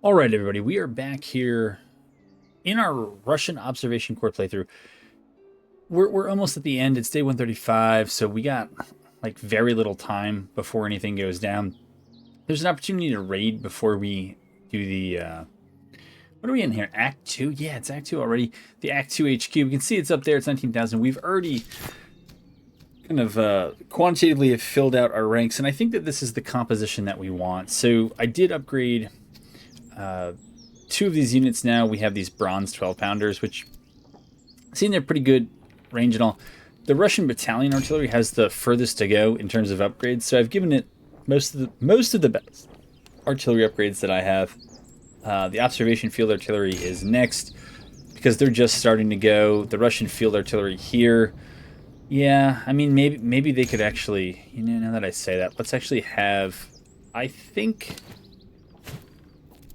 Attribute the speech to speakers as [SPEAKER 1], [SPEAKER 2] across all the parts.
[SPEAKER 1] All right, everybody, we are back here in our Russian Observation Corps playthrough. We're almost at the end. It's day 135, so we got like very little time before anything goes down. There's an opportunity to raid before we do the what are we in here? Act 2? Yeah, it's Act 2 already. The Act 2 HQ. We can see it's up there. It's 19,000. We've already kind of quantitatively have filled out our ranks, and I think that this is the composition that we want. So I did upgrade two of these units now. We have these bronze 12 pounders, which seem they're pretty good range and all. The Russian battalion artillery has the furthest to go in terms of upgrades, so I've given it most of the best artillery upgrades that I have. The observation field artillery is next because they're just starting to go. The Russian field artillery here, yeah, I mean maybe they could actually, now that I say that, let's actually have.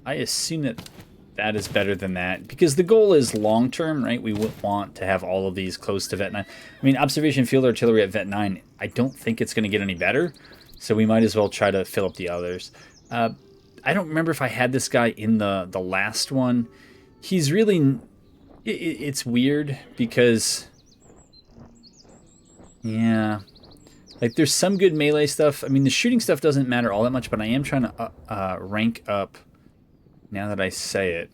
[SPEAKER 1] I assume that is better than that because the goal is long term, right? We would want to have all of these close to Vet 9. I mean, observation field artillery at Vet 9, I don't think it's going to get any better, so we might as well try to fill up the others. I don't remember if I had this guy in the last one. He's really, it's weird because, yeah, like there's some good melee stuff. I mean, the shooting stuff doesn't matter all that much, but I am trying to rank up. Now that I say it,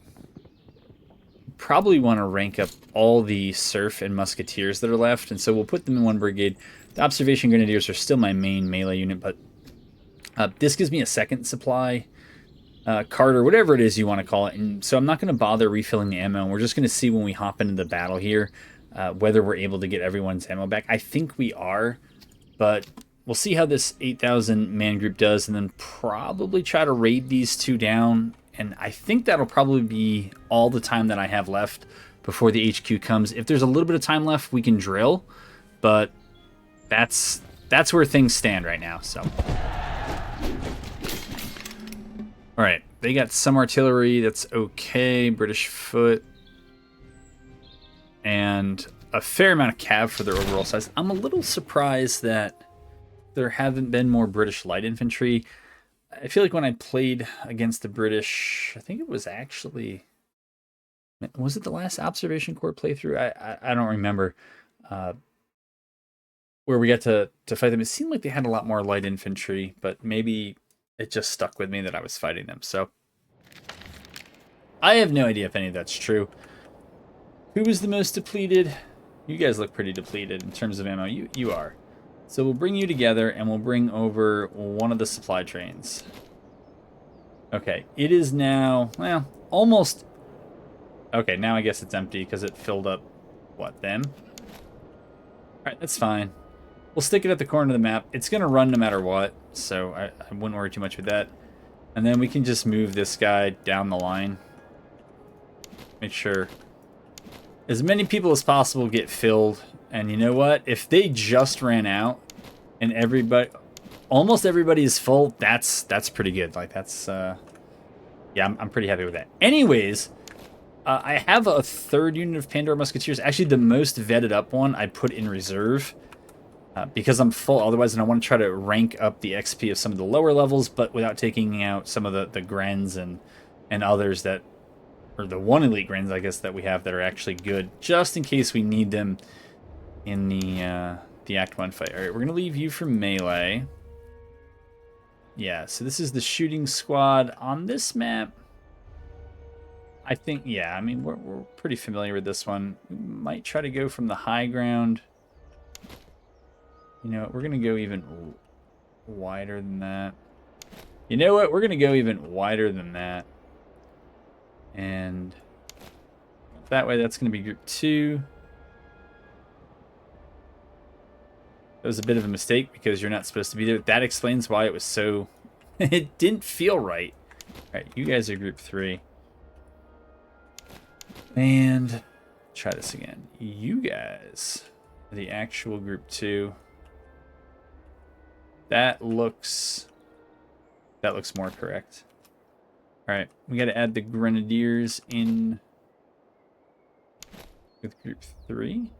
[SPEAKER 1] probably want to rank up all the surf and musketeers that are left, and so we'll put them in one brigade. The observation grenadiers are still my main melee unit, but this gives me a second supply card or whatever it is you want to call it, and so I'm not going to bother refilling the ammo. We're just going to see when we hop into the battle here whether we're able to get everyone's ammo back. I think we are, but we'll see how this 8,000 man group does, and then probably try to raid these two down. And I think that'll probably be all the time that I have left before the HQ comes. If there's a little bit of time left, we can drill, but that's where things stand right now. So, all right, they got some artillery. That's okay. British foot and a fair amount of cav for their overall size. I'm a little surprised that there haven't been more British light infantry. I feel like when I played against the British, I think it was actually, was it the last Observation Corps playthrough? I don't remember where we got to fight them. It seemed like they had a lot more light infantry, but maybe it just stuck with me that I was fighting them. So I have no idea if any of that's true. Who was the most depleted? You guys look pretty depleted in terms of ammo. You are. So we'll bring you together, and we'll bring over one of the supply trains. Okay, it is now, well, almost. Okay, now I guess it's empty because it filled up, what, them? All right, that's fine. We'll stick it at the corner of the map. It's going to run no matter what, so I wouldn't worry too much with that. And then we can just move this guy down the line. Make sure as many people as possible get filled. And you know what? If they just ran out and almost everybody is full, that's pretty good. Like that's, yeah, I'm pretty happy with that. Anyways, I have a third unit of Pandora Musketeers. Actually, the most vetted up one I put in reserve because I'm full. Otherwise, I want to try to rank up the XP of some of the lower levels, but without taking out some of the Grens and others that, or the one elite Grens, I guess, that we have that are actually good, just in case we need them in the Act 1 fight. All right, we're going to leave you for melee. Yeah, so this is the shooting squad on this map. I think, yeah, I mean, we're pretty familiar with this one. We might try to go from the high ground. You know what, we're going to go even wider than that. You know what, we're going to go even wider than that. And that way, that's going to be group 2. That was a bit of a mistake because you're not supposed to be there. That explains why it was so... it didn't feel right. All right, you guys are group 3. And try this again. You guys are the actual group 2. That looks more correct. All right, we got to add the Grenadiers in with group 3.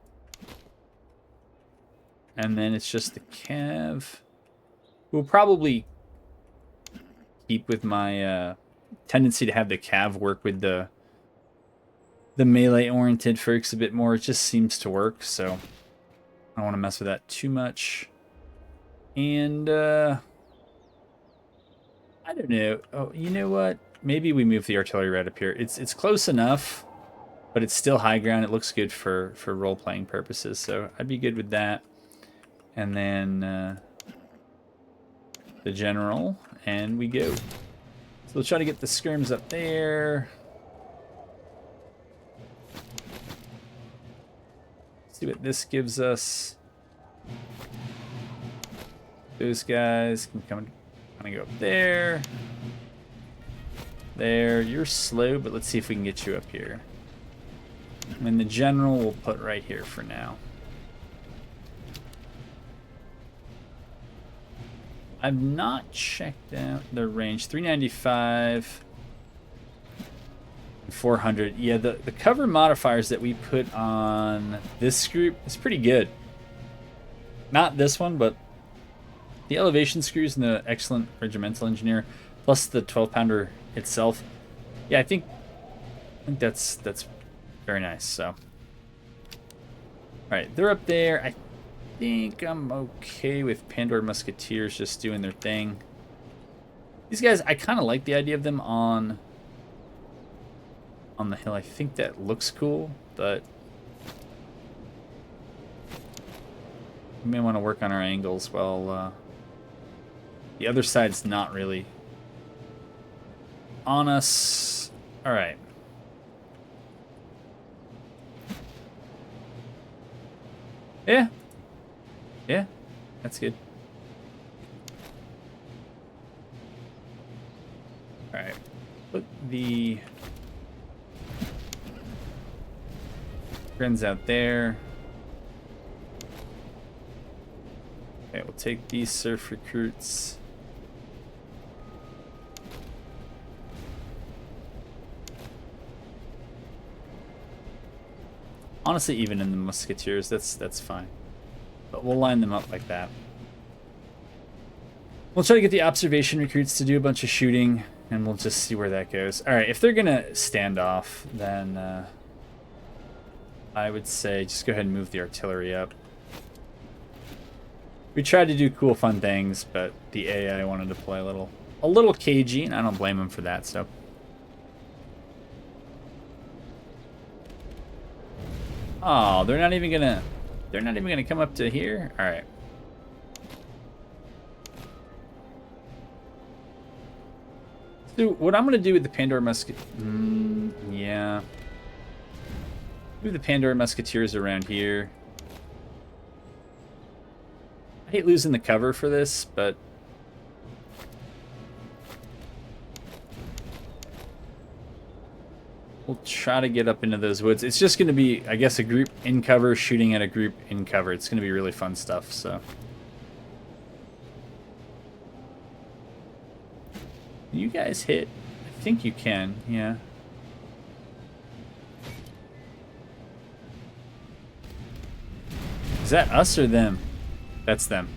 [SPEAKER 1] And then it's just the Cav. We'll probably keep with my tendency to have the cav work with the melee-oriented Ferks a bit more. It just seems to work, so I don't want to mess with that too much. And, I don't know. Oh, you know what? Maybe we move the artillery right up here. It's close enough, but it's still high ground. It looks good for role-playing purposes, so I'd be good with that. And then the general, and we go. So we'll try to get the skirms up there. See what this gives us. Those guys can come kind of go up there. There, you're slow, but let's see if we can get you up here. And the general we'll put right here for now. I've not checked out the range. 395. 400. Yeah, the cover modifiers that we put on this group is pretty good. Not this one, but the elevation screws and the excellent regimental engineer, plus the 12-pounder itself. Yeah, I think that's very nice. So, all right, they're up there. I think I'm okay with Pandora Musketeers just doing their thing. These guys, I kind of like the idea of them on the hill. I think that looks cool, but we may want to work on our angles while the other side's not really on us. All right. Yeah. Yeah, that's good. All right. Put the friends out there. Okay, we'll take these surf recruits. Honestly, even in the musketeers, that's fine. But we'll line them up like that. We'll try to get the observation recruits to do a bunch of shooting, and we'll just see where that goes. All right, if they're gonna stand off, then I would say just go ahead and move the artillery up. We tried to do cool, fun things, but the AI wanted to play a little cagey, and I don't blame him for that. So, oh, they're not even gonna come up to here. All right. So what I'm gonna do with the Pandora Musket, yeah. Move the Pandora Musketeers around here. I hate losing the cover for this, but we'll try to get up into those woods. It's just going to be, I guess, a group in cover shooting at a group in cover. It's going to be really fun stuff, so. Can you guys hit? I think you can, yeah. Is that us or them? That's them.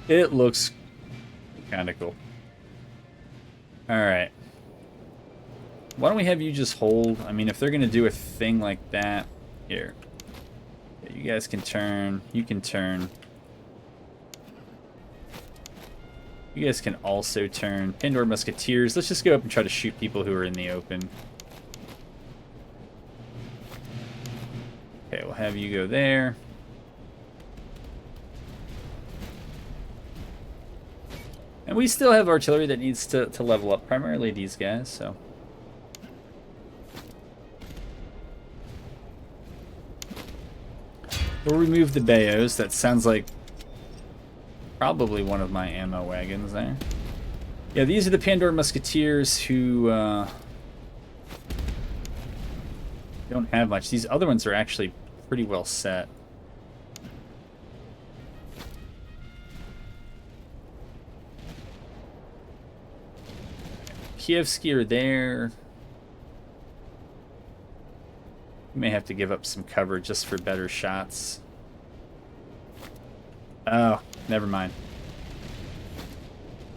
[SPEAKER 1] It looks kind of cool. All right. Why don't we have you just hold? I mean, if they're going to do a thing like that, here. You guys can turn. You can turn. You guys can also turn. Pandora Musketeers. Let's just go up and try to shoot people who are in the open. Okay, we'll have you go there. And we still have artillery that needs to level up, primarily these guys, so. We'll remove the Bayos. That sounds like probably one of my ammo wagons there. Yeah, these are the Pandora Musketeers who don't have much. These other ones are actually pretty well set. Kievsky are there. We may have to give up some cover just for better shots. Oh, never mind.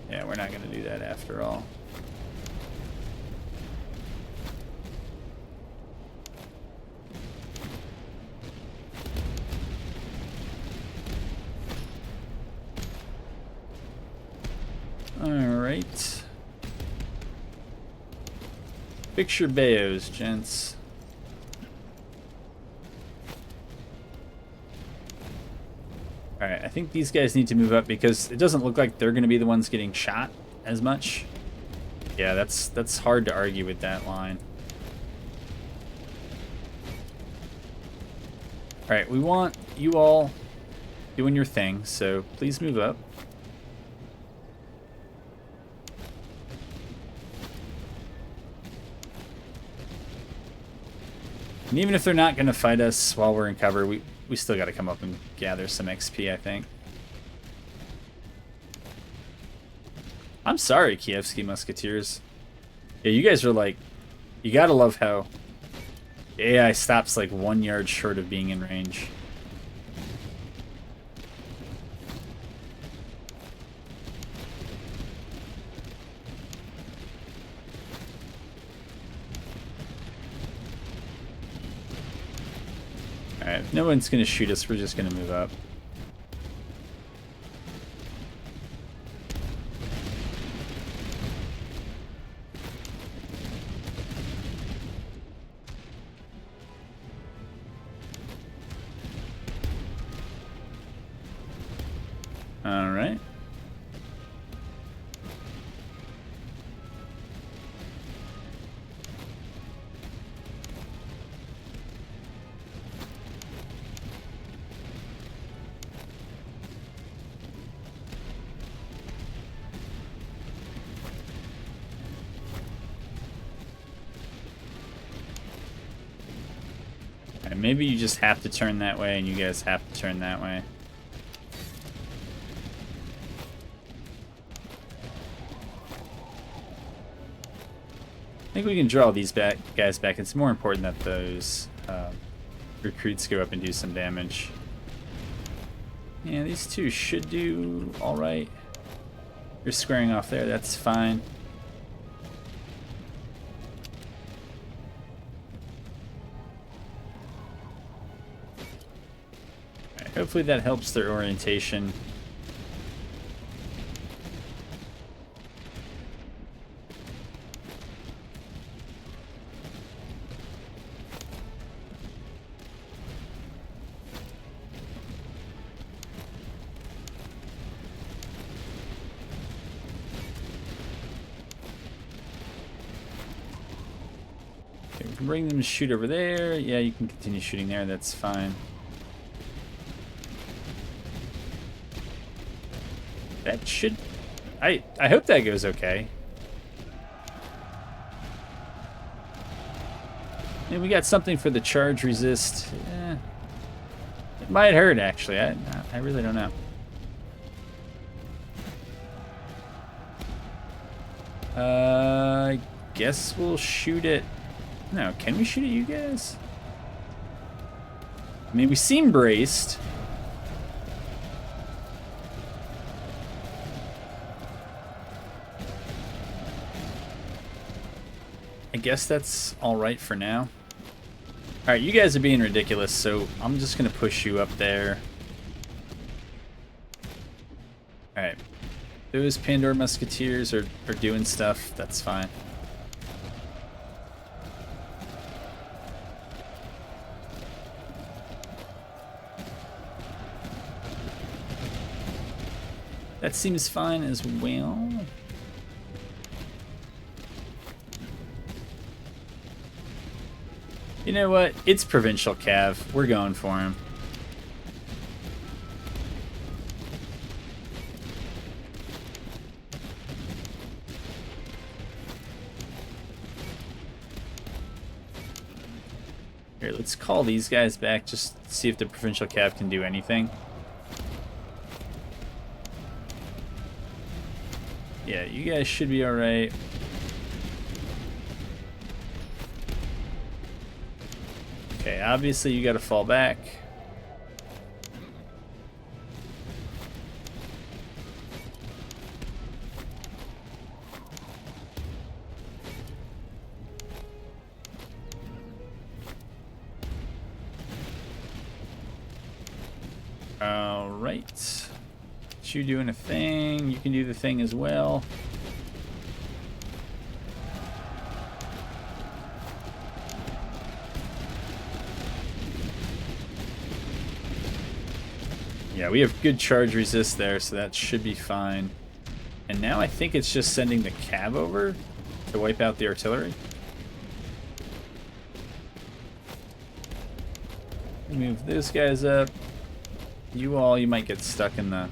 [SPEAKER 1] Yeah, we're not going to do that after all. Alright. Picture Bayos, gents. Alright, I think these guys need to move up because it doesn't look like they're going to be the ones getting shot as much. Yeah, that's hard to argue with that line. Alright, we want you all doing your thing, so please move up. And even if they're not going to fight us while we're in cover, we still got to come up and gather some XP, I think. I'm sorry, Kievsky Musketeers. Yeah, you guys are like... You gotta love how AI stops like 1 yard short of being in range. Alright, if no one's gonna shoot us, we're just gonna move up. Alright. Maybe you just have to turn that way and you guys have to turn that way. I think we can draw these guys back. It's more important that those recruits go up and do some damage. Yeah, these two should do alright. You're squaring off there, that's fine. Hopefully that helps their orientation. Okay, we can bring them to shoot over there. Yeah, you can continue shooting there, that's fine. That should... I hope that goes okay. And we got something for the charge resist. It might hurt, actually. I really don't know. I guess we'll shoot it... No, can we shoot at you guys? I mean, we seem braced. I guess that's alright for now. Alright, you guys are being ridiculous, so I'm just going to push you up there. Alright. Those Pandora Musketeers are doing stuff. That's fine. That seems fine as well. You know what? It's Provincial Cav. We're going for him. Here, let's call these guys back just to see if the Provincial Cav can do anything. Yeah, you guys should be alright. Okay, obviously you gotta fall back. Alright. You doing a thing. You can do the thing as well. Yeah, we have good charge resist there, so that should be fine. And now I think it's just sending the cav over to wipe out the artillery. Move those guys up. You might get stuck in the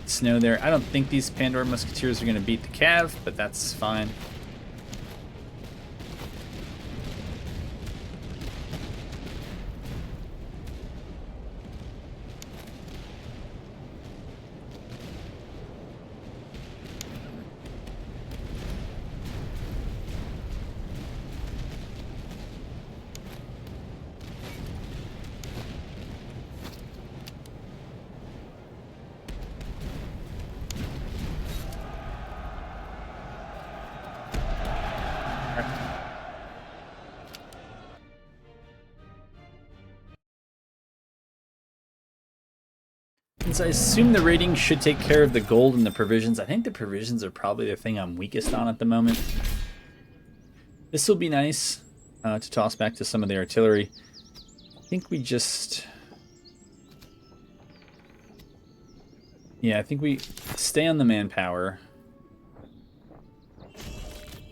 [SPEAKER 1] snow there. I don't think these Pandora Musketeers are going to beat the cav, but that's fine. Since I assume the rating should take care of the gold and the provisions, I think the provisions are probably the thing I'm weakest on at the moment. This will be nice to toss back to some of the artillery. I think we just... Yeah, I think we stay on the manpower.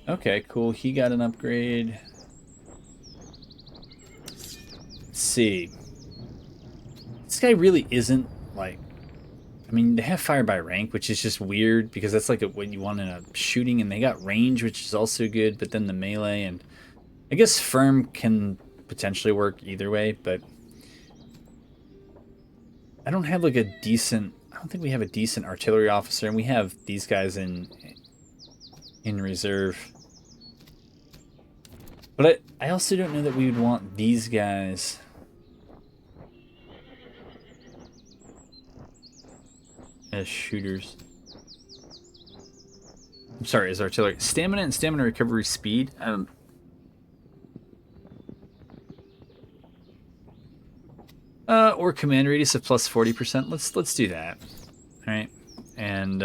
[SPEAKER 1] Okay, cool. He got an upgrade. Let's see. This guy really isn't, like... I mean, they have fire by rank, which is just weird, because that's like what you want in a shooting, and they got range, which is also good, but then the melee, and... I guess firm can potentially work either way, but... I don't have, like, a decent... I don't think we have a decent artillery officer, and we have these guys in reserve. But I also don't know that we would want these guys... as shooters. I'm sorry, as artillery. Stamina and stamina recovery speed. Or command radius of plus 40%. Let's do that. All right. And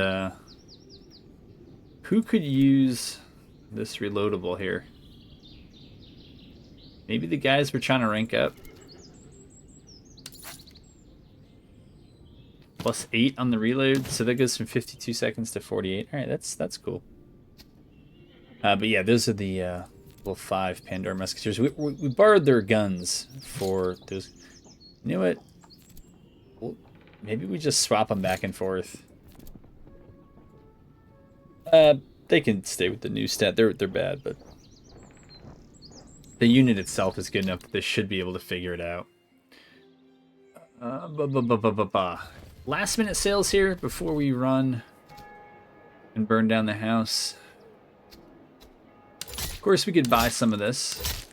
[SPEAKER 1] who could use this reloadable here? Maybe the guys we're trying to rank up. Plus 8 on the reload, so that goes from 52 seconds to 48. All right, that's cool. But yeah, those are the level 5 Pandora Musketeers. We borrowed their guns for those. You know what? Well, maybe we just swap them back and forth. They can stay with the new stat. They're bad, but the unit itself is good enough that they should be able to figure it out. Last minute sales here before we run and burn down the house. Of course, we could buy some of this.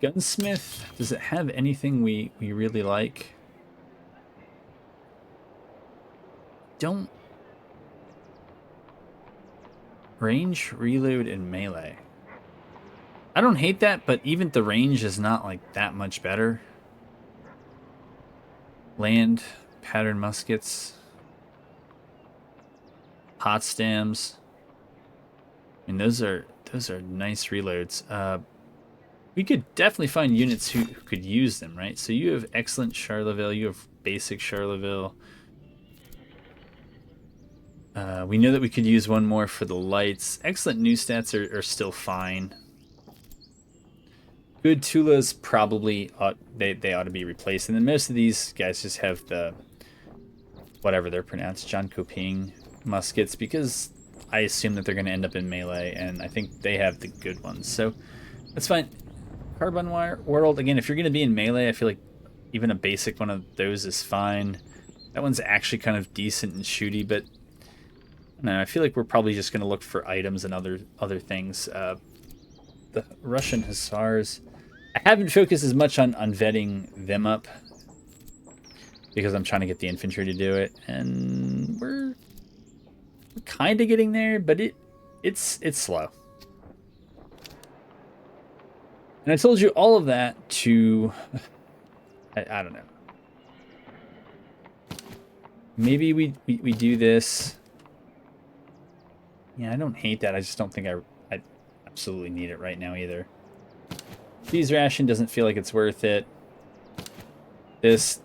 [SPEAKER 1] Gunsmith, does it have anything we really like? Don't. Range, reload, and melee. I don't hate that, but even the range is not like that much better. Land, pattern muskets, Potsdams. I mean, those are nice reloads. We could definitely find units who could use them, right? So you have excellent Charleville, you have basic Charleville. We know that we could use one more for the lights. Excellent new stats are still fine. Good Tulas probably they ought to be replaced. And then most of these guys just have the, whatever they're pronounced, John Coping muskets, because I assume that they're going to end up in melee, and I think they have the good ones. So that's fine. Carbon wire world, again, if you're going to be in melee, I feel like even a basic one of those is fine. That one's actually kind of decent and shooty, but I don't know, I feel like we're probably just going to look for items and other things. the Russian Hussars. I haven't focused as much on vetting them up because I'm trying to get the infantry to do it, and we're kind of getting there, but it's slow. And I told you all of that to I don't know. Maybe we do this. Yeah, I don't hate that. I just don't think I absolutely need it right now either. Cheese ration doesn't feel like it's worth it. This,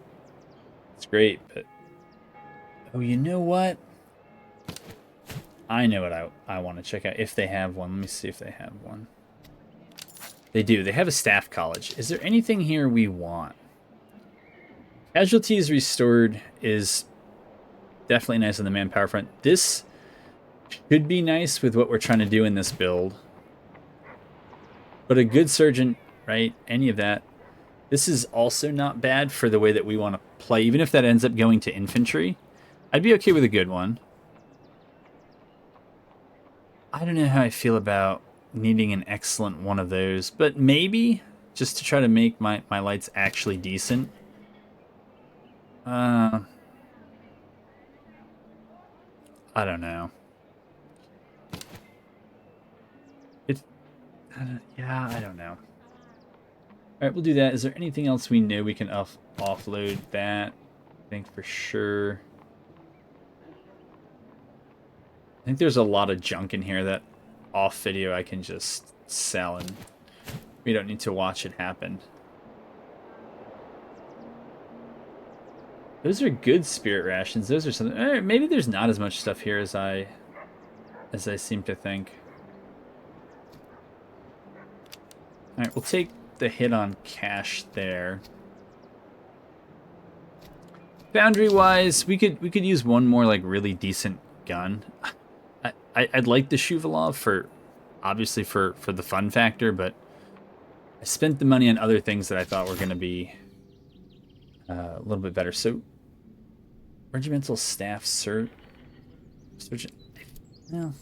[SPEAKER 1] it's great, but... Oh, you know what? I know what I want to check out, if they have one. Let me see if they have one. They do. They have a staff college. Is there anything here we want? Casualties restored is definitely nice on the manpower front. This should be nice with what we're trying to do in this build. But a good surgeon, right? Any of that. This is also not bad for the way that we want to play. Even if that ends up going to infantry, I'd be okay with a good one. I don't know how I feel about needing an excellent one of those, but maybe just to try to make my lights actually decent. I don't know. Yeah, I don't know. Alright, we'll do that. Is there anything else we know we can offload that? I think for sure. I think there's a lot of junk in here that off video I can just sell and we don't need to watch it happen. Those are good spirit rations. Those are something. Maybe there's not as much stuff here as I seem to think. All right, we'll take the hit on cash there. Foundry-wise, we could use one more like really decent gun. I'd like the Shuvalov for obviously for the fun factor, but I spent the money on other things that I thought were going to be a little bit better. So, regimental staff surgeon. No.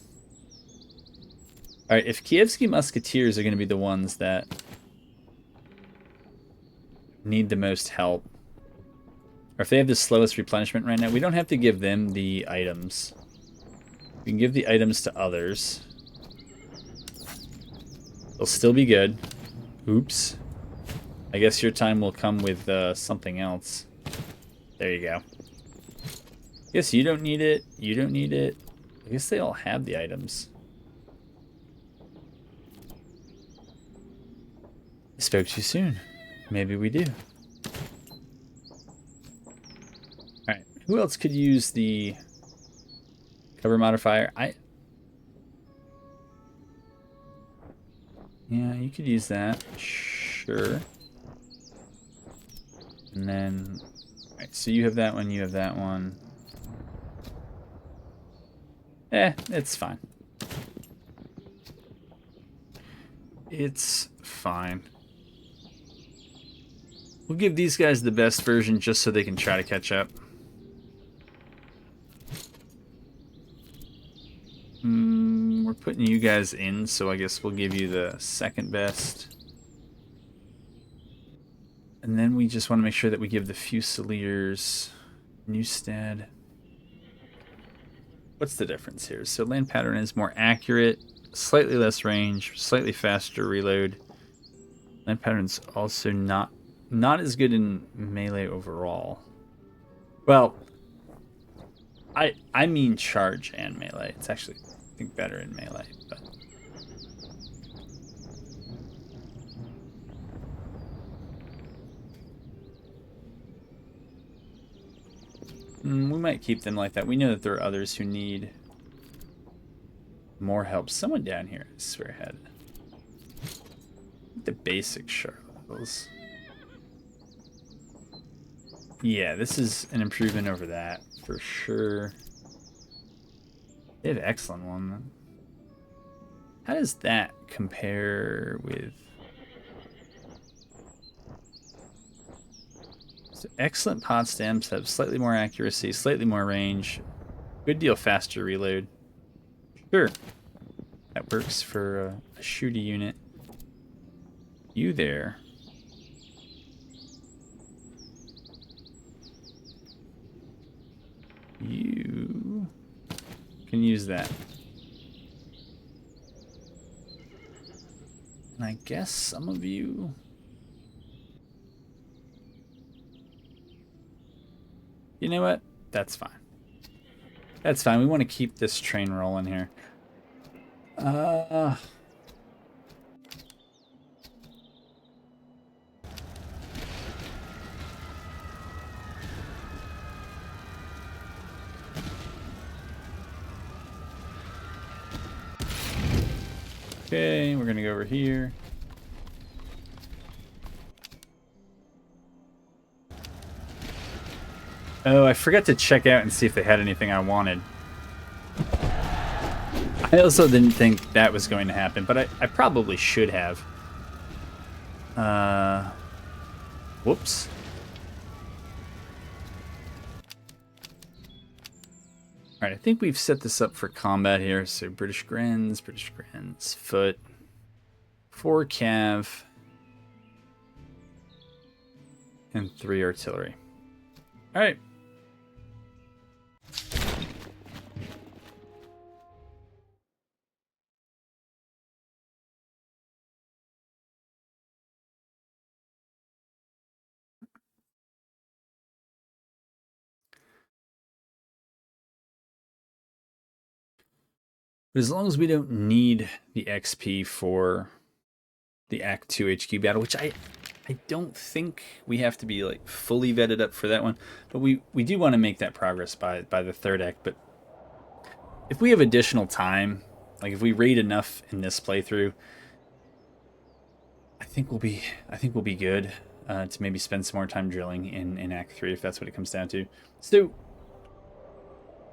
[SPEAKER 1] All right, if Kievsky Musketeers are going to be the ones that need the most help, or if they have the slowest replenishment right now, we don't have to give them the items. We can give the items to others. They'll still be good. Oops. I guess your time will come with something else. There you go. Guess you don't need it. You don't need it. I guess they all have the items. I spoke too soon. Maybe we do. Alright. Who else could use the cover modifier? Yeah, you could use that. Sure. And then... Alright, so you have that one, you have that one. It's fine. It's fine. We'll give these guys the best version just so they can try to catch up. We're putting you guys in, so I guess we'll give you the second best. And then we just want to make sure that we give the Fusiliers Newstead. What's the difference here? So land pattern is more accurate, slightly less range, slightly faster reload. Land pattern's also not as good in melee overall. Well, I mean charge and melee. It's actually, I think, better in melee, but we might keep them like that. We know that there are others who need more help. Someone down here, I swear had the basic sharp levels. Yeah, this is an improvement over that for sure. They have an excellent one. How does that compare with? So excellent Potsdams have slightly more accuracy, slightly more range, good deal faster reload. Sure, that works for a shooty unit. You there. You can use that. And I guess some of you... You know what? That's fine. That's fine. We want to keep this train rolling here. Okay, we're gonna go over here. Oh, I forgot to check out and see if they had anything I wanted. I also didn't think that was going to happen, but I probably should have. Whoops. Alright, I think we've set this up for combat here. So British Grens, foot, 4 cav, and 3 artillery. Alright. But as long as we don't need the XP for the Act 2 HQ battle, which I don't think we have to be like fully vetted up for that one, but we do want to make that progress by the 3rd act. But if we have additional time, like if we raid enough in this playthrough, I think we'll be good to maybe spend some more time drilling in Act 3 if that's what it comes down to. So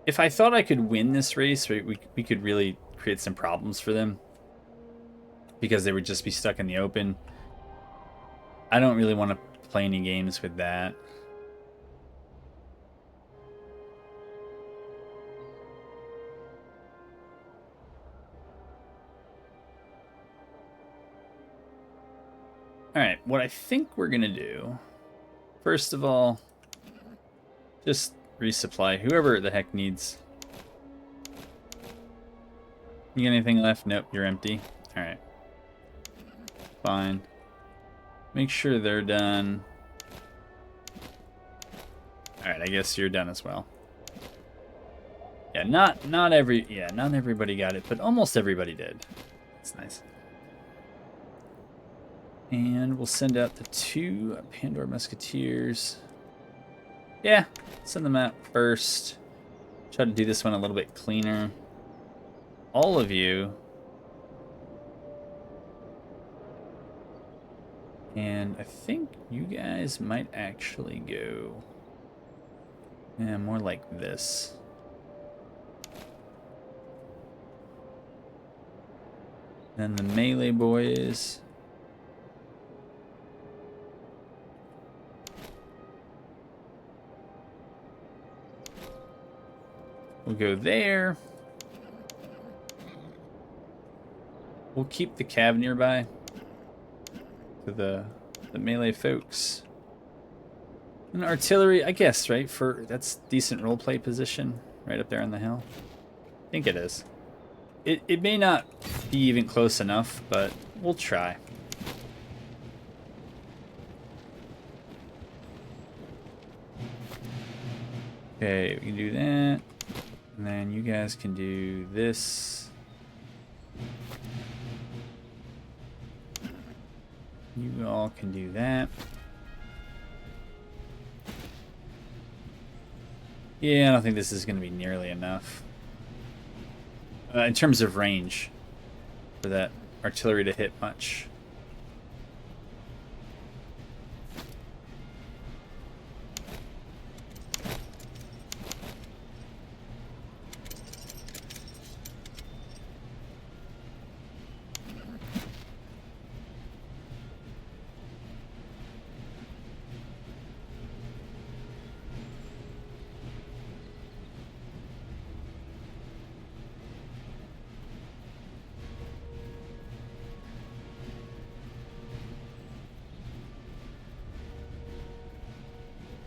[SPEAKER 1] if I thought I could win this race, we could really create some problems for them because they would just be stuck in the open. I don't really want to play any games with that. Alright, what I think we're going to do, first of all, just resupply whoever the heck needs. You got anything left? Nope, you're empty. Alright. Fine. Make sure they're done. Alright, I guess you're done as well. Yeah, not everybody got it, but almost everybody did. That's nice. And we'll send out the 2 Pandora Musketeers. Yeah, send them out first. Try to do this one a little bit cleaner. All of you. And I think you guys might actually go... Yeah, more like this. Then the melee boys... We'll go there. We'll keep the cav nearby to the melee folks. And artillery, I guess, right? That's decent roleplay position right up there on the hill. I think it is. It may not be even close enough, but we'll try. Okay, we can do that. And then you guys can do this. You all can do that. Yeah, I don't think this is going to be nearly enough. In terms of range, for that artillery to hit much.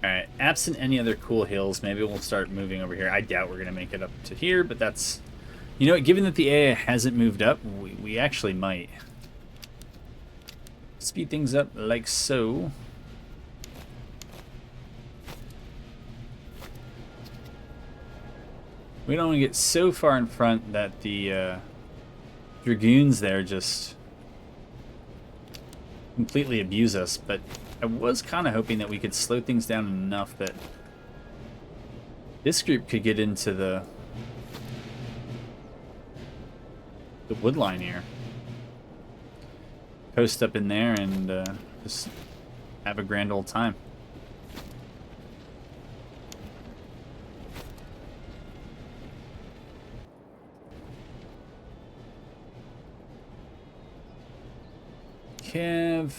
[SPEAKER 1] Alright, absent any other cool hills, maybe we'll start moving over here. I doubt we're going to make it up to here, but that's... You know what, given that the AI hasn't moved up, we actually might. Speed things up like so. We don't want to get so far in front that the Dragoons there just completely abuse us, but I was kind of hoping that we could slow things down enough that this group could get into the wood line here. Post up in there and just have a grand old time. Kev,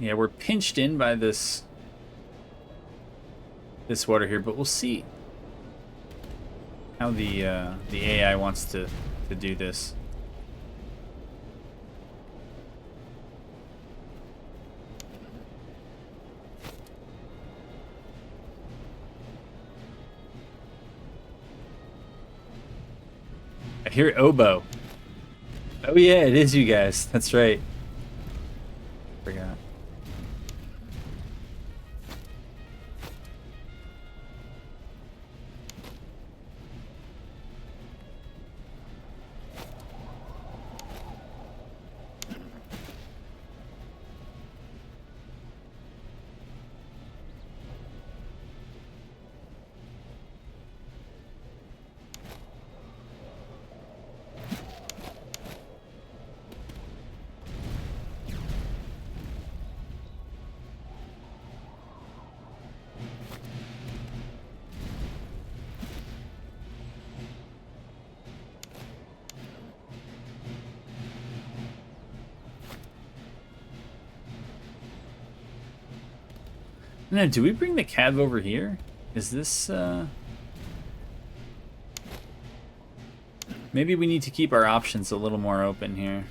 [SPEAKER 1] yeah, we're pinched in by this water here, but we'll see how the AI wants to do this. I hear oboe. Oh yeah, it is you guys. That's right. Forgot. No, do we bring the Cav over here? Is this, maybe we need to keep our options a little more open here.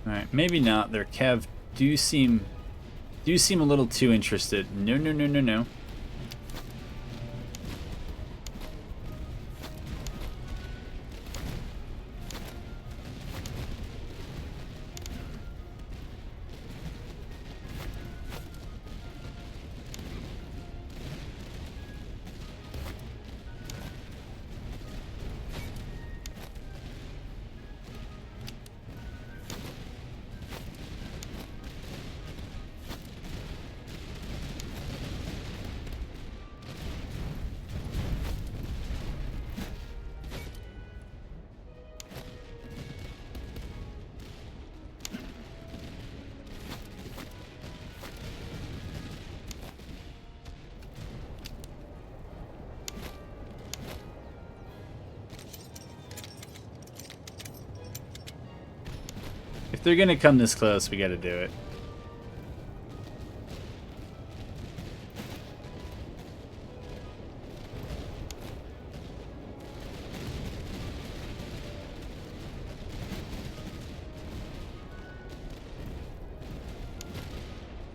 [SPEAKER 1] Alright, maybe not. Their Kev do seem a little too interested. No, no, no, no, no. If they're gonna come this close, we gotta do it.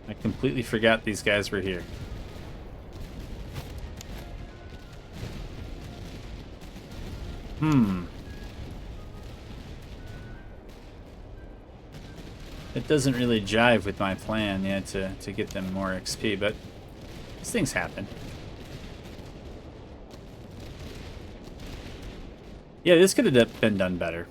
[SPEAKER 1] I completely forgot these guys were here. It doesn't really jive with my plan, yeah, to get them more XP, but these things happen. Yeah, this could have been done better.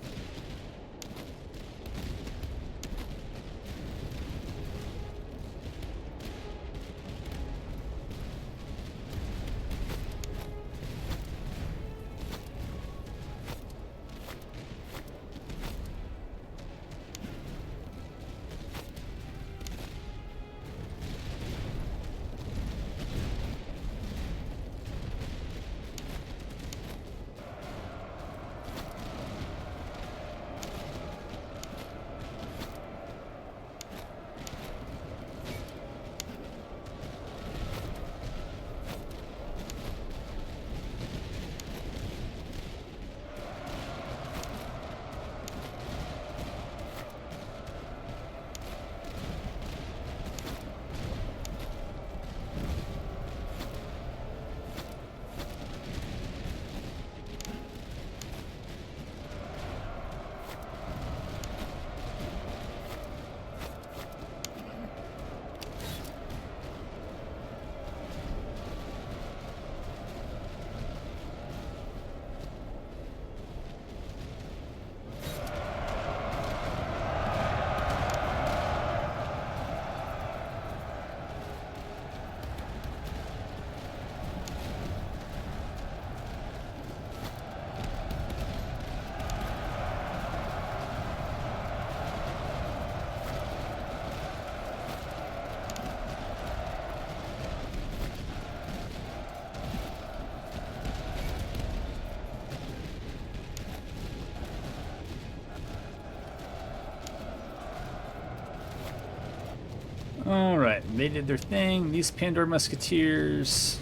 [SPEAKER 1] Alright, they did their thing. These Pandora Musketeers.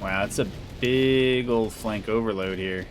[SPEAKER 1] Wow, it's a big old flank overload here.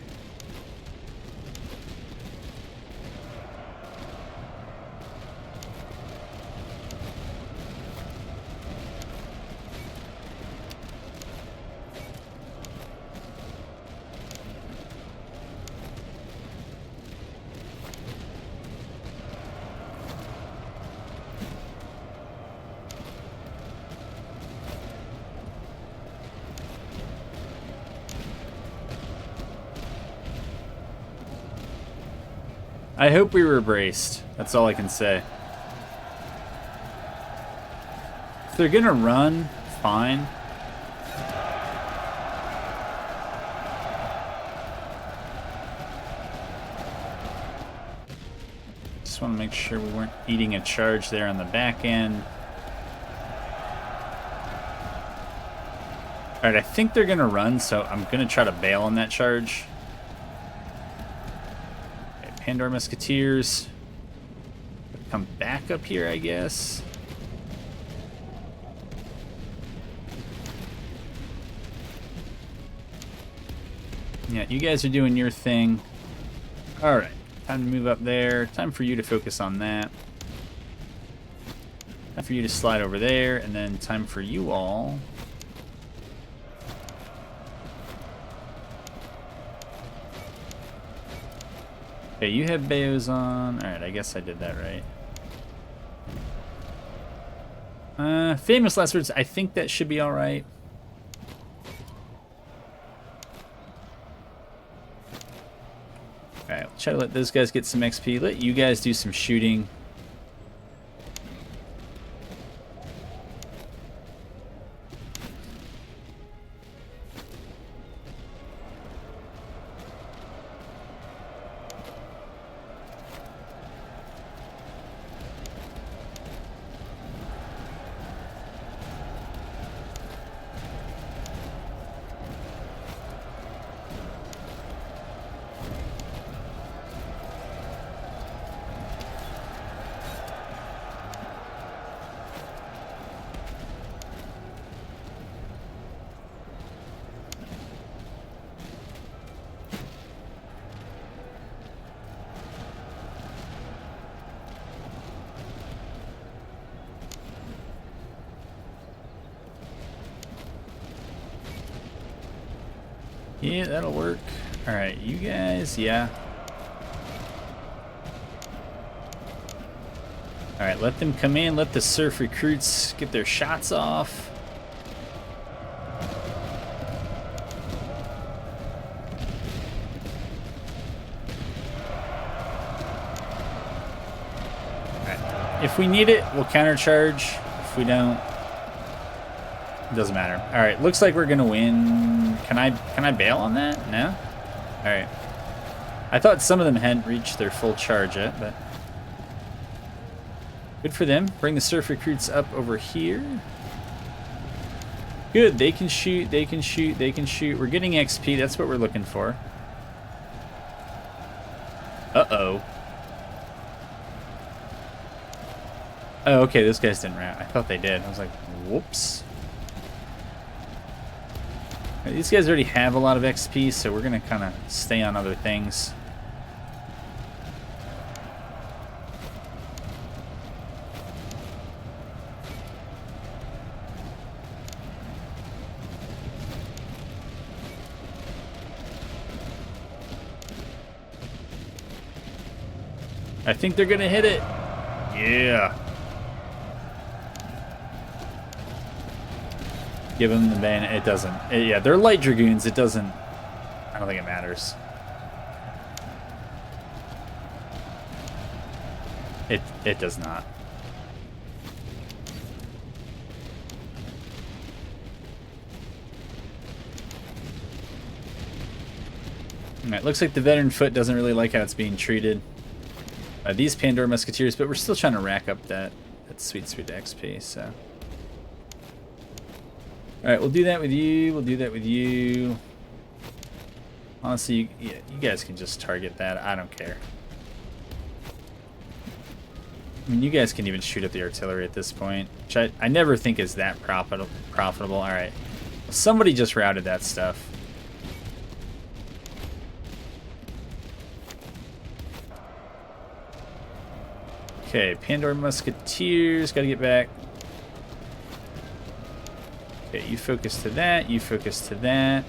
[SPEAKER 1] I hope we were braced. That's all I can say. If they're gonna run, fine. Just want to make sure we weren't eating a charge there on the back end. Alright, I think they're gonna run, so I'm gonna try to bail on that charge. Pandora Musketeers come back up here, I guess. Yeah, you guys are doing your thing. All right, time to move up there. Time for you to focus on that. Time for you to slide over there, and then time for you all. Okay, you have Bayos on. Alright, I guess I did that right. Famous last words. I think that should be alright. Alright, we'll try to let those guys get some XP. Let you guys do some shooting. Yeah, that'll work. Alright, you guys, yeah. Alright, let them come in. Let the surf recruits get their shots off. Alright, if we need it, we'll countercharge. If we don't, it doesn't matter. Alright, looks like we're gonna win. Can I bail on that? No? Alright. I thought some of them hadn't reached their full charge yet, but good for them. Bring the surf recruits up over here. Good, they can shoot, they can shoot, they can shoot. We're getting XP, that's what we're looking for. Uh-oh. Oh, okay, those guys didn't round. I thought they did. I was like, whoops. These guys already have a lot of XP, so we're going to kind of stay on other things. I think they're going to hit it. Yeah. Give them the bayonet. It doesn't. Yeah, they're light dragoons. It doesn't. I don't think it matters. It does not. Alright, looks like the veteran foot doesn't really like how it's being treated. These Pandora Musketeers, but we're still trying to rack up that sweet XP, so. Alright, we'll do that with you. We'll do that with you. Honestly, you guys can just target that. I don't care. mean, you guys can even shoot at the artillery at this point, which I never think is that profitable. All right. Somebody just routed that stuff. Okay, Pandora Musketeers, gotta get back. Okay, you focus to that, you focus to that.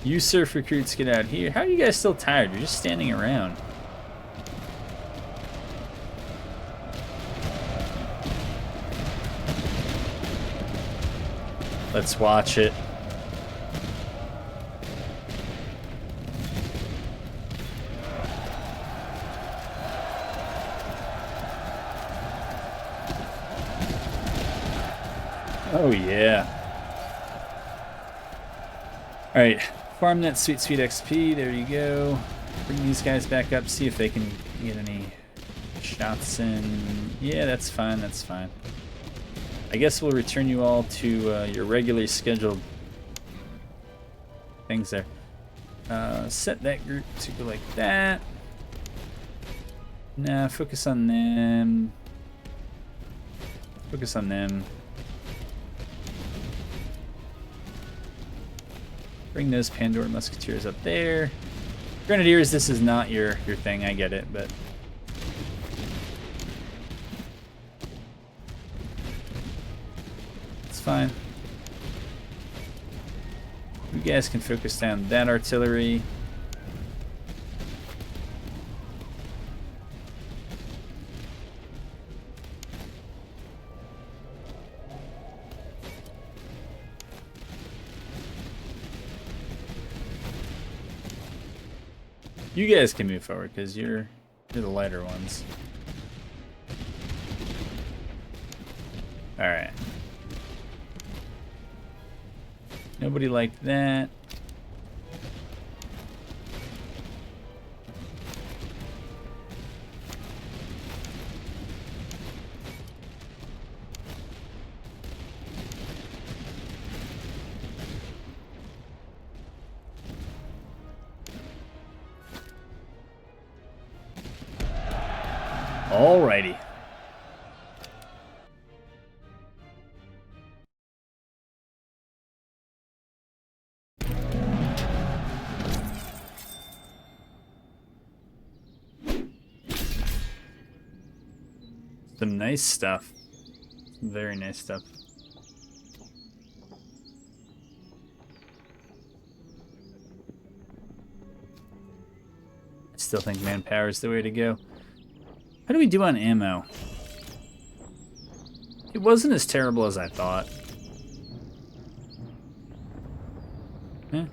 [SPEAKER 1] You surf recruits, get out here. How are you guys still tired? You're just standing around. Let's watch it. Oh, yeah. All right, farm that sweet, sweet XP. There you go. Bring these guys back up, see if they can get any shots in. Yeah, that's fine, that's fine. I guess we'll return you all to your regularly scheduled things there. Set that group to go like that. Nah, focus on them. Focus on them. Bring those Pandora Musketeers up there. Grenadiers, this is not your thing, I get it, but... it's fine. You guys can focus down that artillery. You guys can move forward because you're the lighter ones. All right. Nobody liked that. Alrighty. Some nice stuff. Some very nice stuff. I still think manpower is the way to go. How do we do on ammo? It wasn't as terrible as I thought. Yeah.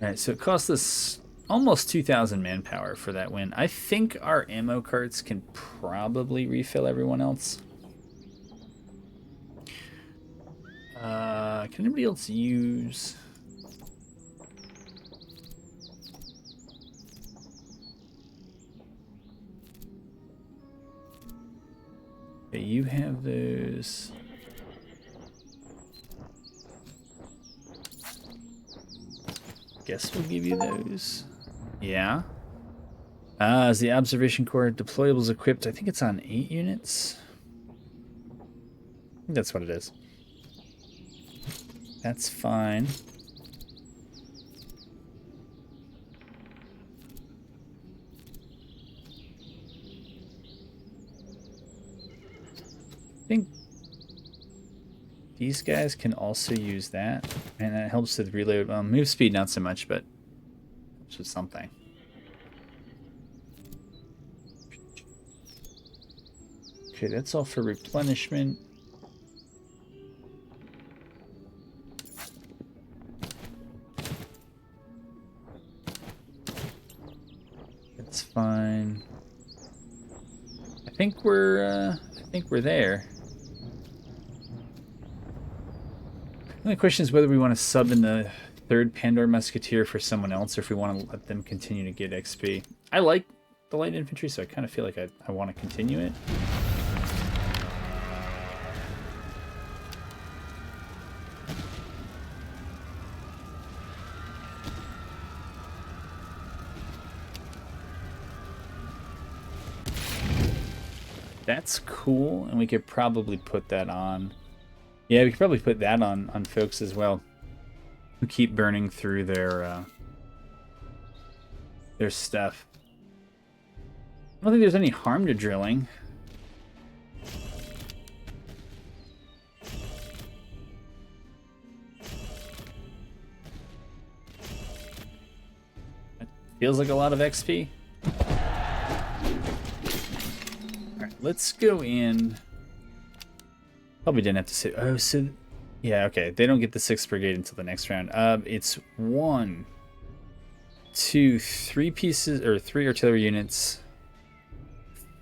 [SPEAKER 1] Alright, so it cost us almost 2,000 manpower for that win. I think our ammo carts can probably refill everyone else. Can anybody else use... okay, you have those. Guess we'll give you those. Yeah. Is the Observation Corps deployables equipped? I think it's on 8 units. I think that's what it is. That's fine. I think these guys can also use that, and that helps with reload. Well, move speed not so much, but helps with something. Okay, that's all for replenishment. That's fine. I think we're there. The only question is whether we want to sub in the 3rd Pandora Musketeer for someone else, or if we want to let them continue to get XP. I like the light infantry, so I kind of feel like I want to continue it. That's cool, and we could probably put that on. Yeah, we could probably put that on folks as well, who keep burning through their stuff. I don't think there's any harm to drilling. That feels like a lot of XP. Alright, let's go in. Probably didn't have to say. Oh, so. Yeah, okay. They don't get the 6th Brigade until the next round. It's 1, 2, 3 pieces, or 3 artillery units.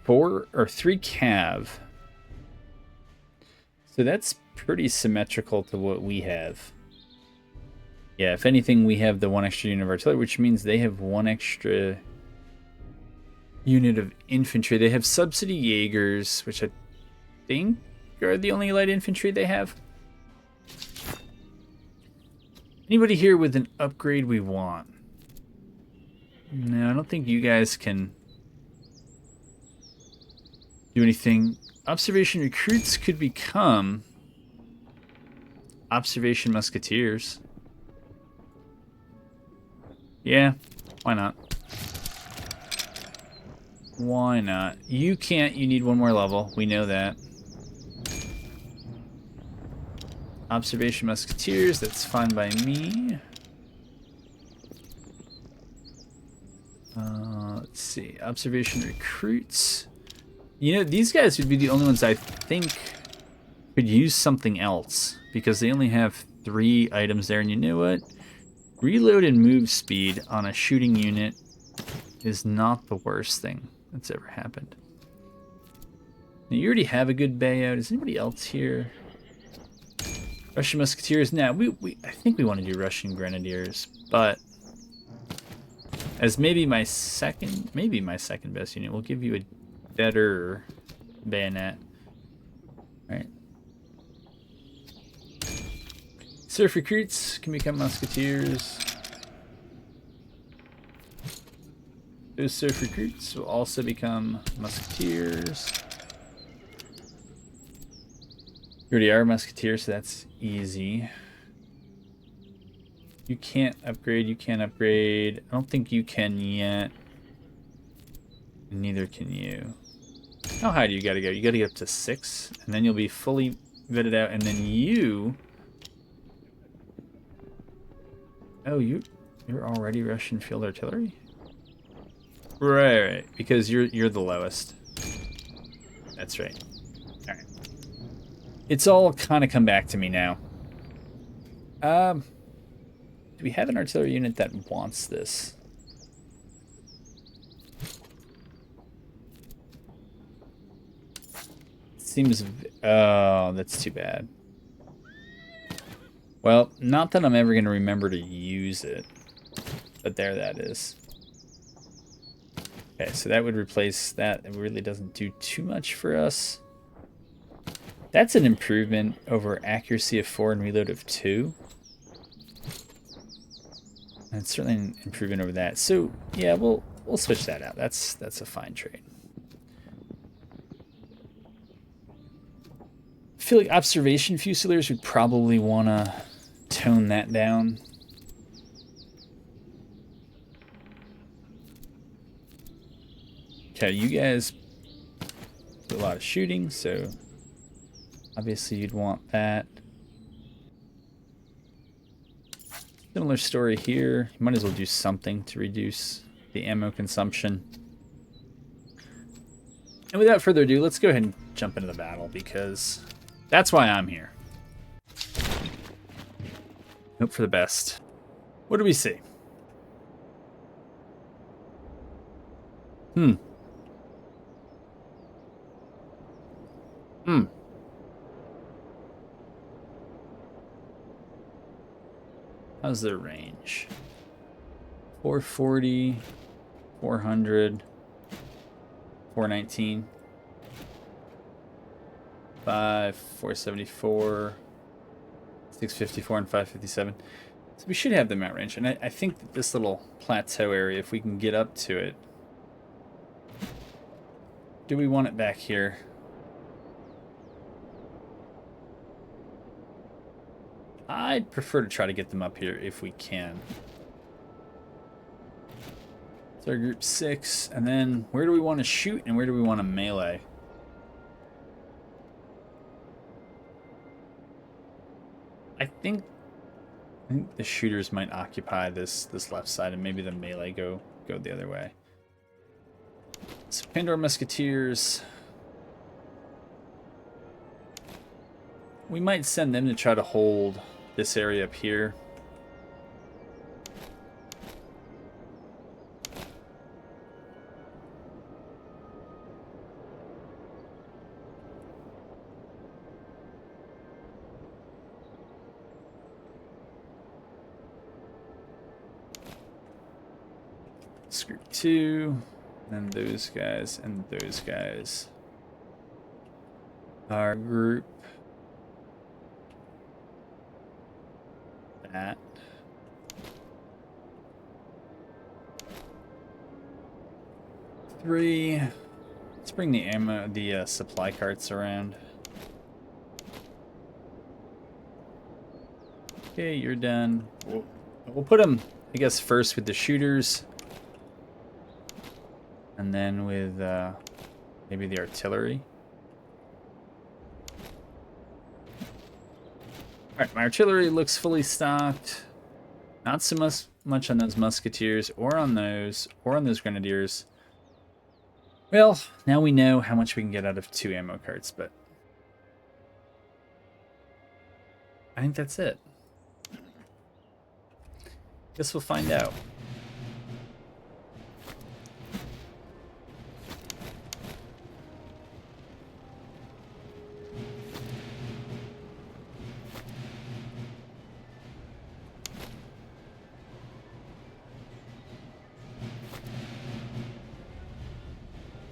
[SPEAKER 1] 4 or 3 cav. So that's pretty symmetrical to what we have. Yeah, if anything, we have the 1 extra unit of artillery, which means they have 1 extra unit of infantry. They have subsidy Jaegers, which I think are the only light infantry they have. Anybody here with an upgrade we want? No, I don't think you guys can do anything. Observation recruits could become observation musketeers. Yeah, why not? Why not? You can't, you need 1 more level. We know that. Observation musketeers, that's fine by me. Let's see. Observation recruits. You know, these guys would be the only ones I think could use something else, because they only have 3 items there. And you know what? Reload and move speed on a shooting unit is not the worst thing that's ever happened. Now, you already have a good bay out. Is anybody else here? Russian Musketeers. Now, I think we want to do Russian Grenadiers, but as maybe my second best unit, we'll give you a better bayonet. All right. Surf recruits can become musketeers. Those surf recruits will also become musketeers. You already are musketeers, so that's easy. You can't upgrade, you can't upgrade. I don't think you can yet. Neither can you. How high do you gotta go? You gotta get up to 6, and then you'll be fully vetted out, and then you... Oh, you're already Russian field artillery? Right, because you're the lowest. That's right. All right. It's all kind of come back to me now. Do we have an artillery unit that wants this? Seems... Oh, that's too bad. Well, not that I'm ever going to remember to use it. But there that is. Okay, so that would replace that. It really doesn't do too much for us. That's an improvement over accuracy of 4 and reload of 2. And it's certainly an improvement over that. So yeah, we'll switch that out. That's a fine trade. I feel like observation fusiliers would probably want to tone that down. Okay, you guys do a lot of shooting, so obviously you'd want that. Similar story here. You might as well do something to reduce the ammo consumption. And without further ado, let's go ahead and jump into the battle, because that's why I'm here. Hope for the best. What do we see? How's their range? 440, 400, 419, 474, 654, and 557. So we should have them at range. And I think that this little plateau area, if we can get up to it... Do we want it back here? I'd prefer to try to get them up here if we can. So our group 6, and then where do we want to shoot and where do we want to melee? I think the shooters might occupy this left side, and maybe the melee go the other way. So Pandora Musketeers. We might send them to try to hold this area up here. Group 2, and those guys, and those guys. Our group. That. Three. Let's bring the ammo, the supply carts around. Okay, you're done. We'll put them, I guess, first with the shooters. And then with maybe the artillery. Alright, my artillery looks fully stocked. Not so much on those musketeers or on those grenadiers. Well, now we know how much we can get out of 2 ammo carts, but I think that's it. Guess we'll find out.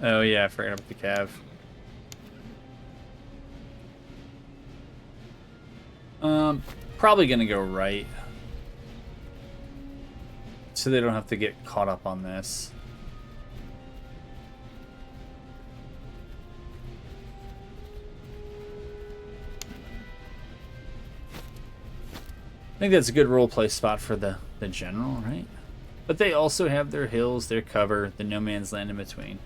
[SPEAKER 1] Oh yeah, I forgot about the cav. Probably gonna go right. So they don't have to get caught up on this. I think that's a good roleplay spot for the general, right? But they also have their hills, their cover, the no man's land in between.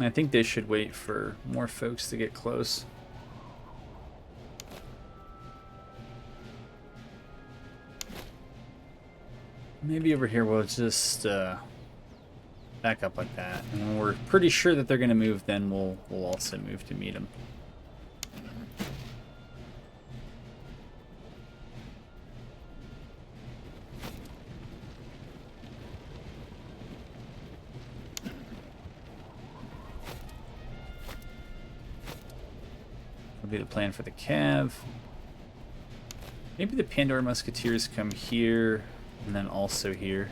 [SPEAKER 1] I think they should wait for more folks to get close. Maybe over here we'll just back up like that. And when we're pretty sure that they're going to move, then we'll also move to meet them. Be the plan for the cav. Maybe the Pandora Musketeers come here and then also here.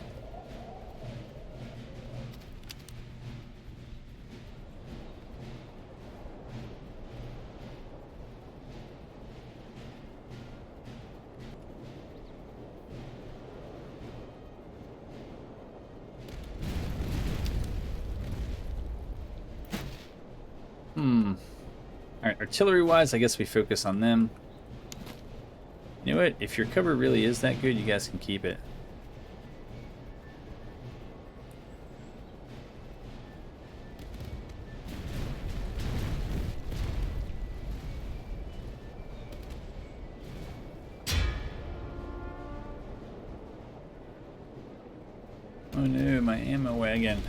[SPEAKER 1] Alright, artillery-wise, I guess we focus on them. You know what? If your cover really is that good, you guys can keep it. Oh no, my ammo wagon.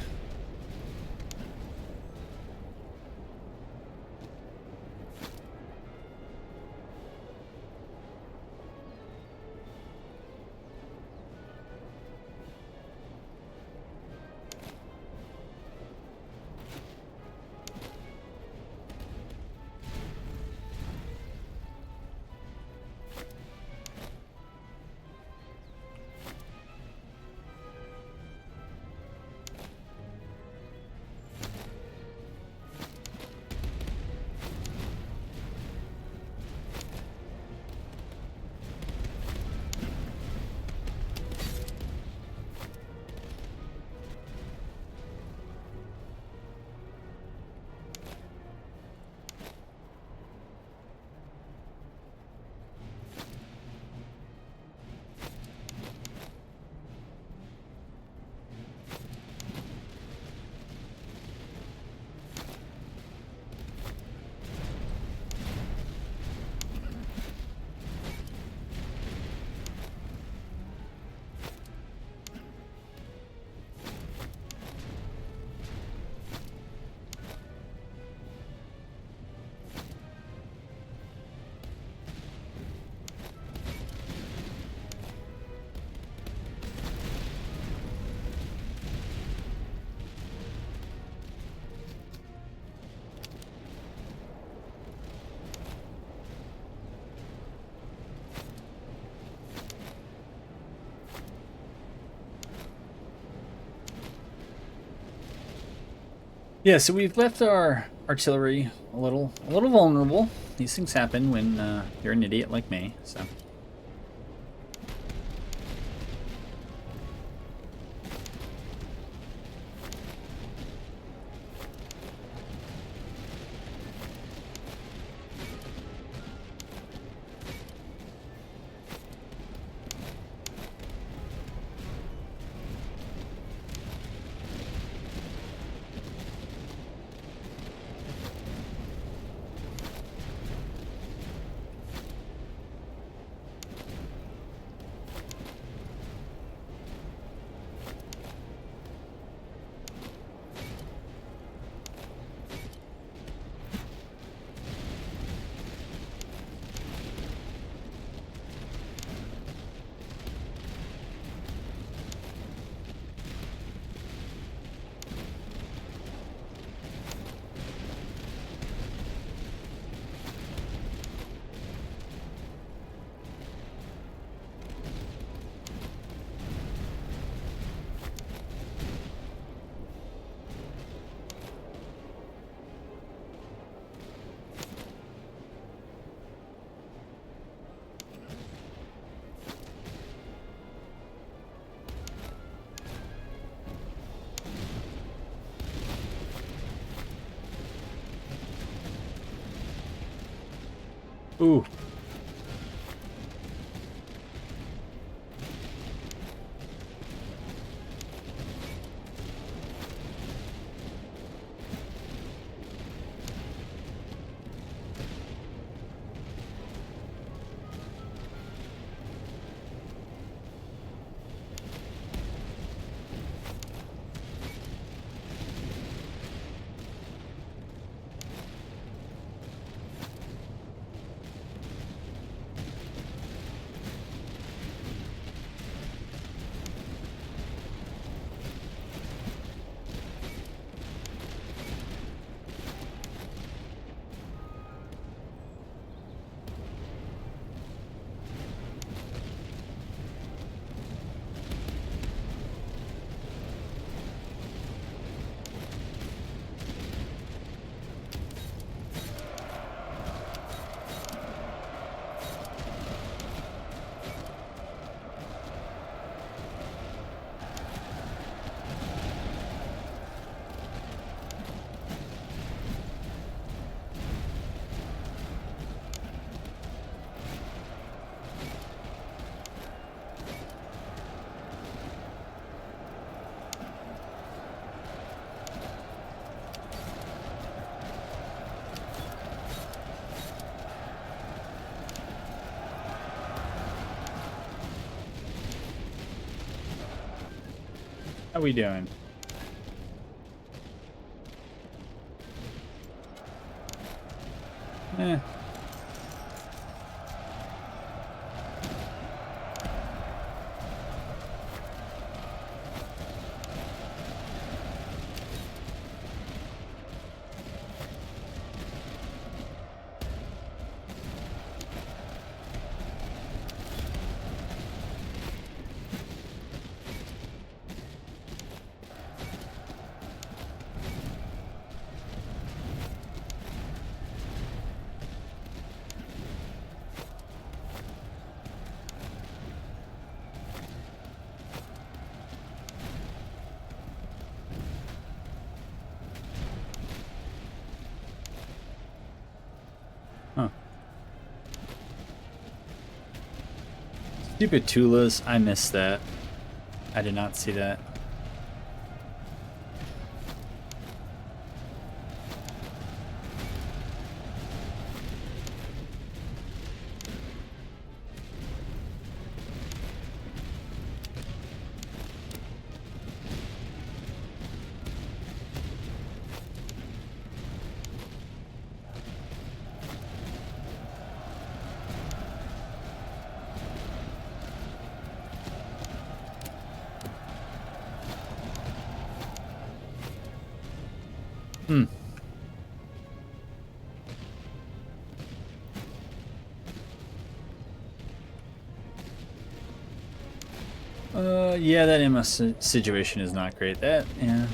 [SPEAKER 1] Yeah, so we've left our artillery a little vulnerable. These things happen when you're an idiot like me. So. Ooh. How we doing? Eh. Huh. Stupid Tulas. I missed that. I did not see that. Hmm. Yeah, that ammo situation is not great. That, yeah.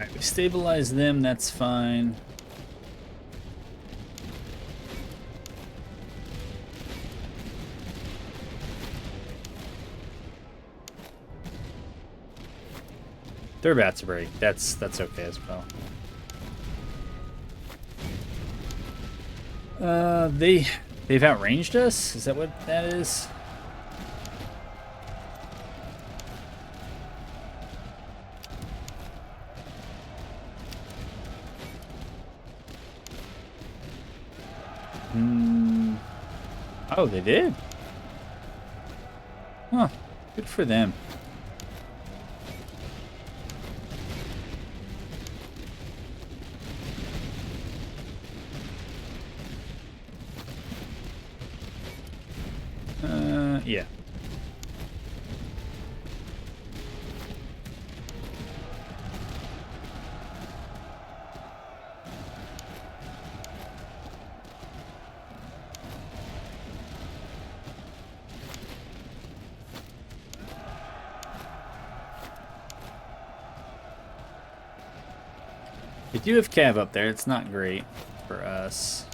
[SPEAKER 1] Alright, we stabilize them, that's fine. They're about to break. That's okay as well. They've outranged us? Is that what that is? Oh, they did? Huh. Good for them. Yeah. They do have Cav up there. It's not great for us.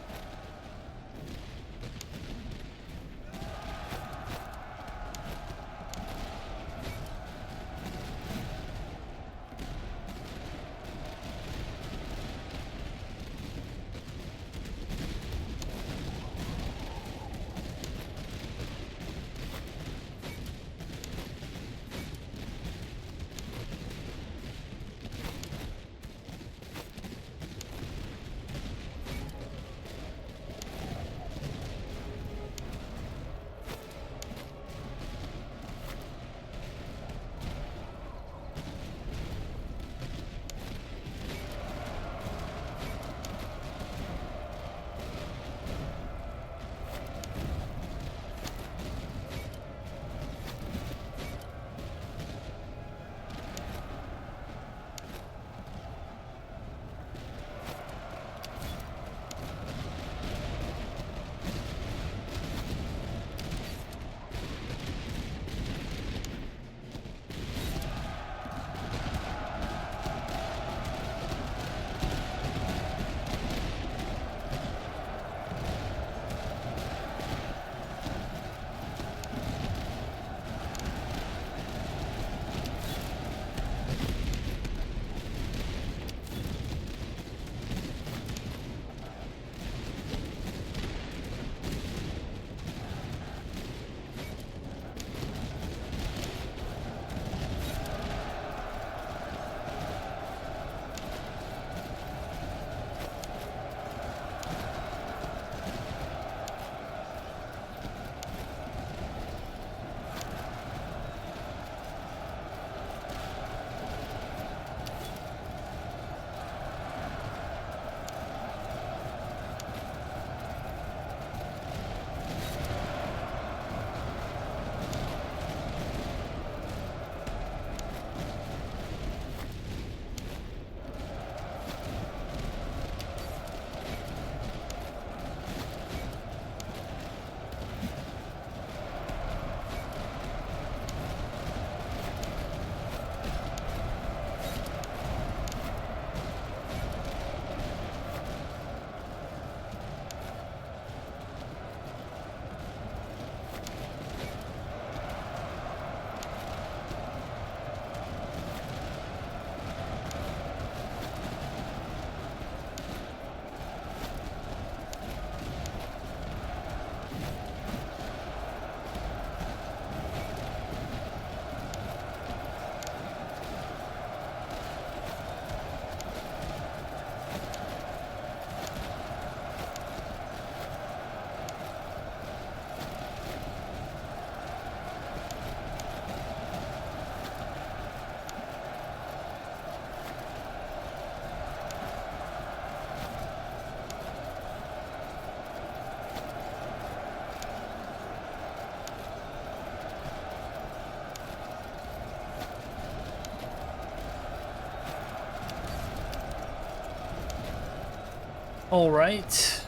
[SPEAKER 1] All right.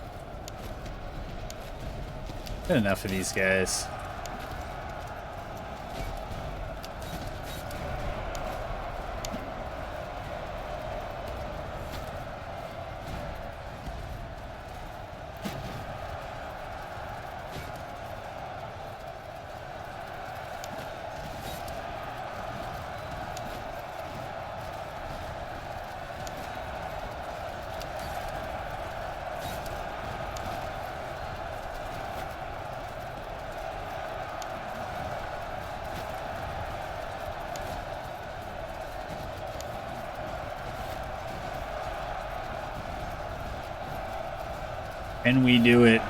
[SPEAKER 1] Good enough of these guys. Can we do it?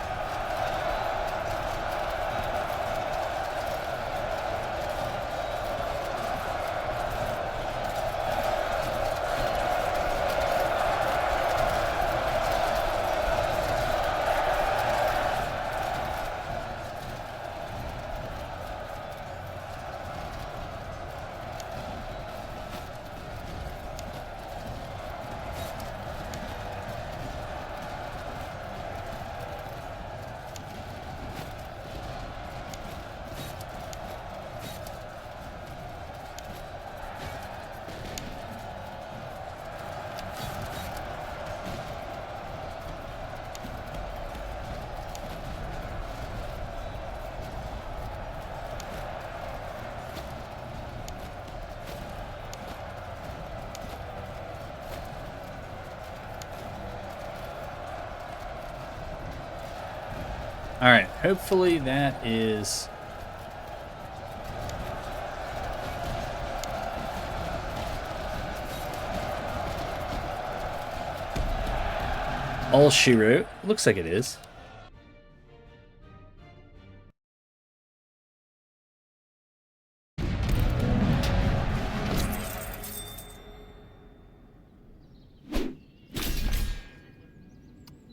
[SPEAKER 1] All right, hopefully that is all she wrote. Looks like it is.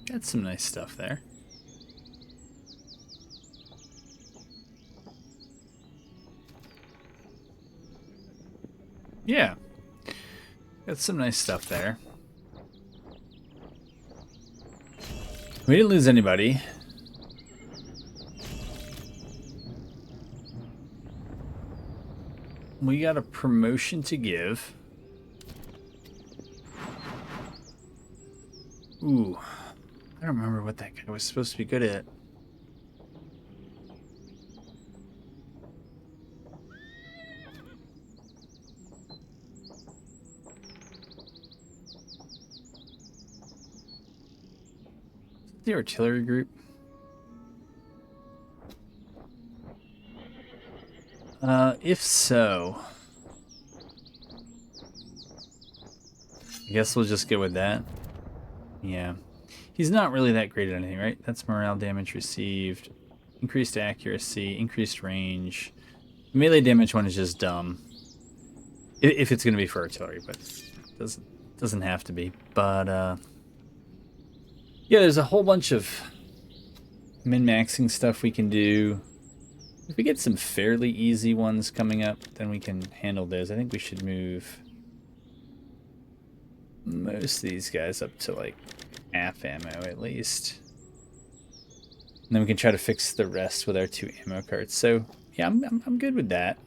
[SPEAKER 1] Got some nice stuff there. Yeah. Got some nice stuff there. We didn't lose anybody. We got a promotion to give. Ooh. I don't remember what that guy was supposed to be good at. The artillery group. If so, I guess we'll just go with that. Yeah. He's not really that great at anything, right? That's morale damage received. Increased accuracy, increased range. Melee damage one is just dumb. If it's going to be for artillery, but doesn't have to be. But, yeah, there's a whole bunch of min-maxing stuff we can do. If we get some fairly easy ones coming up, then we can handle those. I think we should move most of these guys up to like half ammo at least. And then we can try to fix the rest with our 2 ammo carts. So yeah, I'm good with that.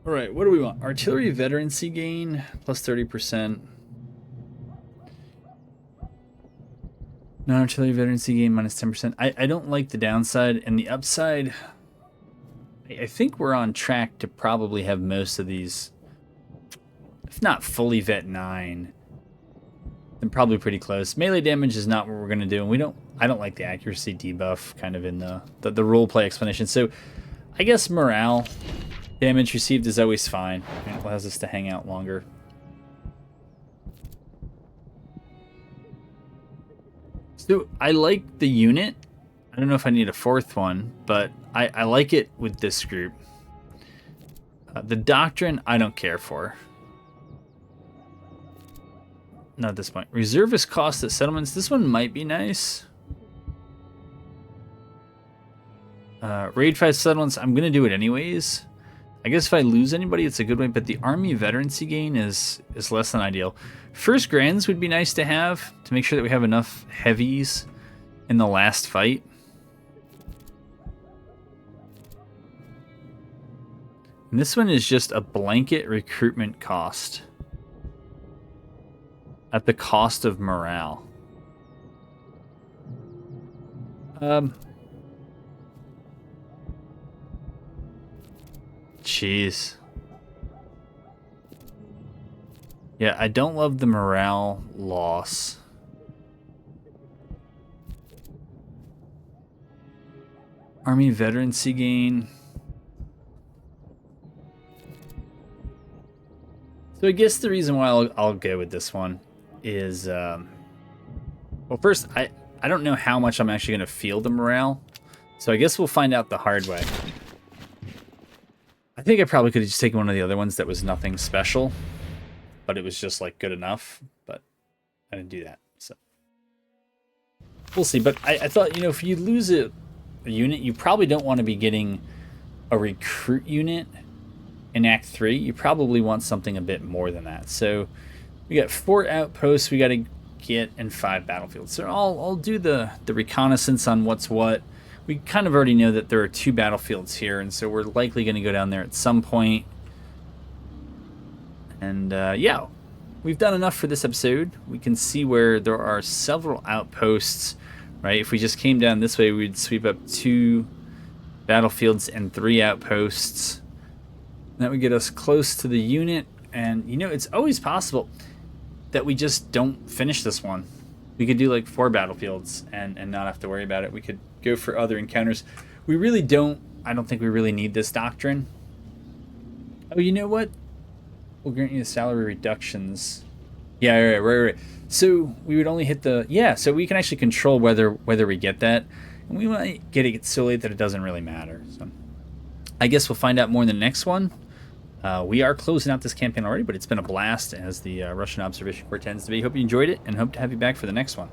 [SPEAKER 1] All right, what do we want? Artillery veterancy gain plus 30%. Non-artillery veterancy gain minus 10%. I don't like the downside, and the upside, I think we're on track to probably have most of these, if not fully vet 9, then probably pretty close. Melee damage is not what we're going to do, and I don't like the accuracy debuff kind of in the roleplay explanation. So I guess morale damage received is always fine. It allows us to hang out longer. So I like the unit. I don't know if I need a 4th one, but I like it with this group. The doctrine, I don't care for. Not at this point. Reservist cost at settlements. This one might be nice. Raid 5 settlements, I'm going to do it anyways. I guess if I lose anybody, it's a good way, but the army veterancy gain is less than ideal. First Grands would be nice to have, to make sure that we have enough heavies in the last fight. And this one is just a blanket recruitment cost at the cost of morale. Jeez. Yeah, I don't love the morale loss. Army veterancy gain. So I guess the reason why I'll go with this one is, well, first, I don't know how much I'm actually going to feel the morale, so I guess we'll find out the hard way. I think I probably could have just taken one of the other ones that was nothing special, but it was just, like, good enough, but I didn't do that, so. We'll see, but I thought, you know, if you lose a unit, you probably don't want to be getting a recruit unit in Act 3. You probably want something a bit more than that. So we got 4 outposts we got to get and 5 battlefields. So I'll do the reconnaissance on what's what. We kind of already know that there are 2 battlefields here, and so we're likely going to go down there at some point. And yeah, we've done enough for this episode. We can see where there are several outposts, right? If we just came down this way, we'd sweep up 2 battlefields and 3 outposts. That would get us close to the unit, and you know, it's always possible that we just don't finish this one. We could do like 4 battlefields and not have to worry about it. We could go for other encounters. We really don't, I don't think we really need this doctrine. Oh, you know what? We'll grant you the salary reductions. Yeah, right. So we would only hit the, yeah, so we can actually control whether we get that. And we might get it so late that it doesn't really matter. So I guess we'll find out more in the next one. We are closing out this campaign already, but it's been a blast, as the Russian Observation Corps tends to be. Hope you enjoyed it, and hope to have you back for the next one.